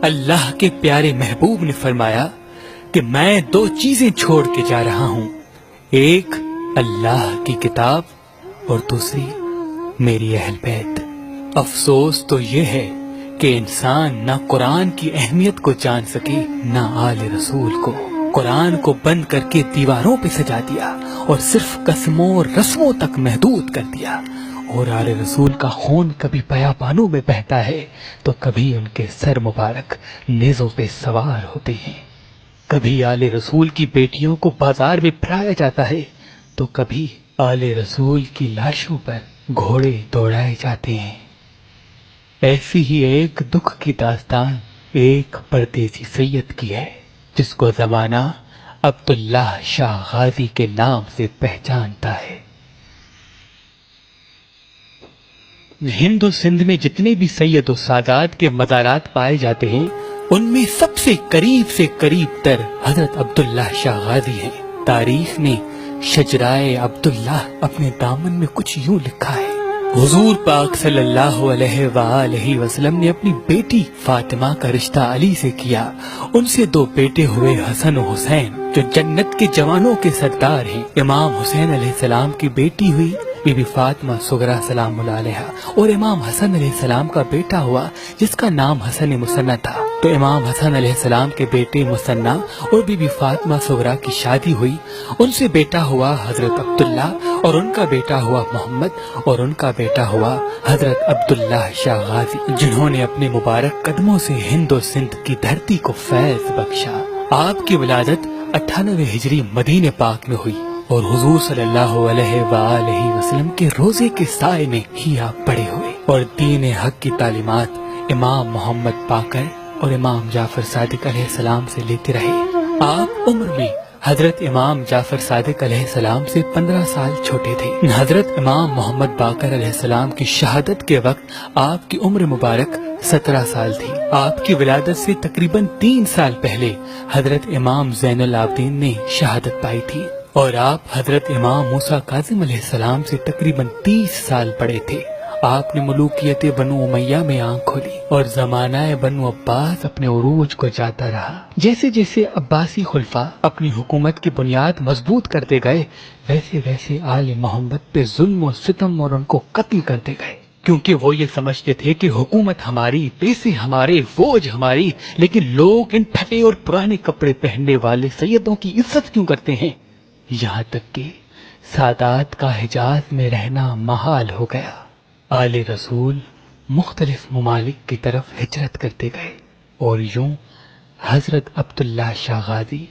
اللہ کے پیارے محبوب نے فرمایا کہ میں دو چیزیں چھوڑ کے جا رہا ہوں، ایک اللہ کی کتاب اور دوسری میری اہل بیت۔ افسوس تو یہ ہے کہ انسان نہ قرآن کی اہمیت کو جان سکے نہ آل رسول کو۔ قرآن کو بند کر کے دیواروں پہ سجا دیا اور صرف قسموں اور رسموں تک محدود کر دیا، اور آل رسول کا خون کبھی بیابانوں میں بہتا ہے تو کبھی ان کے سر مبارک نیزوں پہ سوار ہوتے ہیں، کبھی آل رسول کی بیٹیوں کو بازار میں پھرایا جاتا ہے تو کبھی آل رسول کی لاشوں پر گھوڑے دوڑائے جاتے ہیں۔ ایسی ہی ایک دکھ کی داستان ایک پردیسی سید کی ہے جس کو زمانہ عبداللہ شاہ غازی کے نام سے پہچانتا ہے۔ ہند و سندھ میں جتنے بھی سید و سادات کے مزارات پائے جاتے ہیں ان میں سب سے قریب تر حضرت عبداللہ شاہ غازی ہیں۔ تاریخ نے شجرائے عبداللہ اپنے دامن میں کچھ یوں لکھا ہے: حضور پاک صلی اللہ علیہ وآلہ وسلم نے اپنی بیٹی فاطمہ کا رشتہ علی سے کیا، ان سے دو بیٹے ہوئے حسن و حسین جو جنت کے جوانوں کے سردار ہیں۔ امام حسین علیہ السلام کی بیٹی ہوئی بی بی فاطمہ صغرا سلام اللہ علیہا، اور امام حسن علیہ السلام کا بیٹا ہوا جس کا نام حسن مثنی تھا۔ تو امام حسن علیہ السلام کے بیٹے مثنی اور بی بی فاطمہ صغرا کی شادی ہوئی، ان سے بیٹا ہوا حضرت عبداللہ اور ان کا بیٹا ہوا محمد اور ان کا بیٹا ہوا حضرت عبداللہ شاہ غازی، جنہوں نے اپنے مبارک قدموں سے ہند و سندھ کی دھرتی کو فیض بخشا۔ آپ کی ولادت 98 ہجری مدینہ پاک میں ہوئی اور حضور صلی اللہ علیہ وآلہ وسلم کے روزے کے سائے میں ہی آپ بڑے ہوئے اور دین حق کی تعلیمات امام محمد باقر اور امام جعفر صادق علیہ السلام سے لیتے رہے۔ آپ عمر میں حضرت امام جعفر صادق علیہ السلام سے 15 سال چھوٹے تھے۔ حضرت امام محمد باقر علیہ السلام کی شہادت کے وقت آپ کی عمر مبارک 17 سال تھی۔ آپ کی ولادت سے تقریباً 3 سال پہلے حضرت امام زین العابدین نے شہادت پائی تھی، اور آپ حضرت امام موسیٰ کاظم علیہ السلام سے تقریباً 30 سال بڑے تھے۔ آپ نے ملوکیت بنو امیہ میں آنکھ کھولی اور زمانہ بنو عباس اپنے عروج کو جاتا رہا۔ جیسے جیسے عباسی خلفاء اپنی حکومت کی بنیاد مضبوط کرتے گئے، ویسے ویسے آل محمد پہ ظلم و ستم اور ان کو قتل کرتے گئے، کیونکہ وہ یہ سمجھتے تھے کہ حکومت ہماری، پیسے ہمارے، فوج ہماری، لیکن لوگ ان پھٹے اور پرانے کپڑے پہننے والے سیدوں کی عزت کیوں کرتے ہیں؟ یہاں تک کہ سادات کا حجاز میں رہنا محال ہو گیا۔ آل رسول مختلف ممالک کی طرف ہجرت کرتے گئے اور یوں حضرت عبداللہ شاہ غازی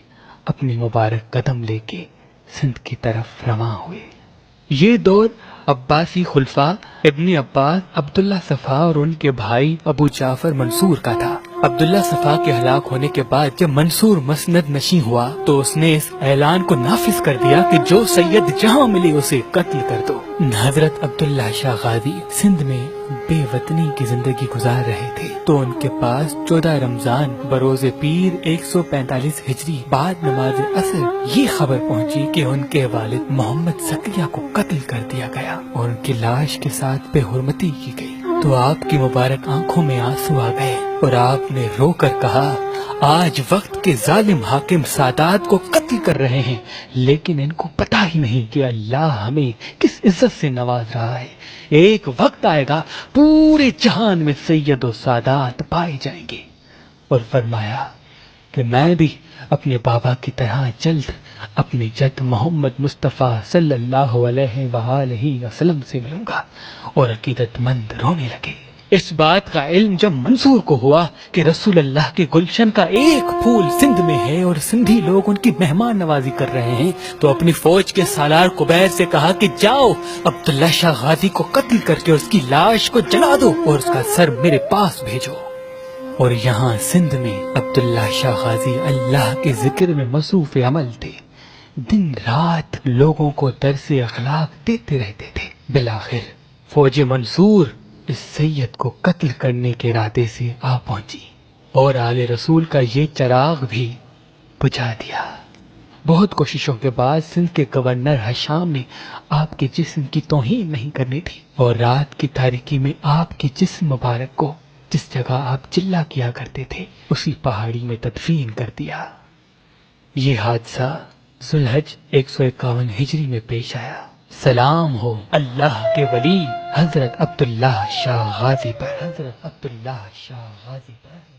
اپنی مبارک قدم لے کے سندھ کی طرف رواں ہوئے۔ یہ دور عباسی خلفاء ابن عباس، عبداللہ صفا اور ان کے بھائی ابو جعفر منصور کا تھا۔ عبداللہ صفا کے ہلاک ہونے کے بعد جب منصور مسند نشین ہوا تو اس نے اس اعلان کو نافذ کر دیا کہ جو سید جہاں ملے اسے قتل کر دو۔ حضرت عبداللہ شاہ غازی سندھ میں بے وطنی کی زندگی گزار رہے تھے تو ان کے پاس 14 رمضان بروز پیر 145 ہجری بعد نماز عصر یہ خبر پہنچی کہ ان کے والد محمد سقیہ کو قتل کر دیا گیا اور ان کی لاش کے ساتھ بے حرمتی کی گئی۔ تو آپ کی مبارک آنکھوں میں آنسو آ گئے اور آپ نے رو کر کہا، آج وقت کے ظالم حاکم سادات کو قتل کر رہے ہیں، لیکن ان کو پتہ ہی نہیں کہ اللہ ہمیں کس عزت سے نواز رہا ہے۔ ایک وقت آئے گا پورے جہان میں سید و سادات پائے جائیں گے۔ اور فرمایا کہ میں بھی اپنے بابا کی طرح جلد اپنے جد محمد مصطفیٰ صلی اللہ علیہ وآلہ وسلم سے ملوں گا، اور عقیدت مند رونے لگے۔ اس بات کا علم جب منصور کو ہوا کہ رسول اللہ کے گلشن کا ایک پھول سندھ میں ہے اور سندھی لوگ ان کی مہمان نوازی کر رہے ہیں، تو اپنی فوج کے سالار قبیر سے کہا کہ جاؤ عبداللہ شاہ غازی کو قتل کر کے اس کی لاش کو جلا دو اور اس کا سر میرے پاس بھیجو۔ اور یہاں سندھ میں عبداللہ شاہ غازی اللہ کے ذکر میں مصروف عمل تھے، دن رات لوگوں کو درس اخلاق دیتے رہتے تھے۔ بالآخر فوج منصور اس سید کو قتل کرنے کے ارادے سے آ پہنچی اور آل رسول کا یہ چراغ بھی بجھا دیا۔ بہت کوششوں کے بعد سندھ کے گورنر حشام نے آپ کے جسم کی توہین نہیں کرنی تھی اور رات کی تاریکی میں آپ کے جسم مبارک کو جس جگہ آپ چلا کیا کرتے تھے اسی پہاڑی میں تدفین کر دیا۔ یہ حادثہ ذوالحج 151 ہجری میں پیش آیا۔ سلام ہو اللہ کے ولی حضرت عبداللہ شاہ غازی پر، حضرت عبداللہ شاہ غازی پر۔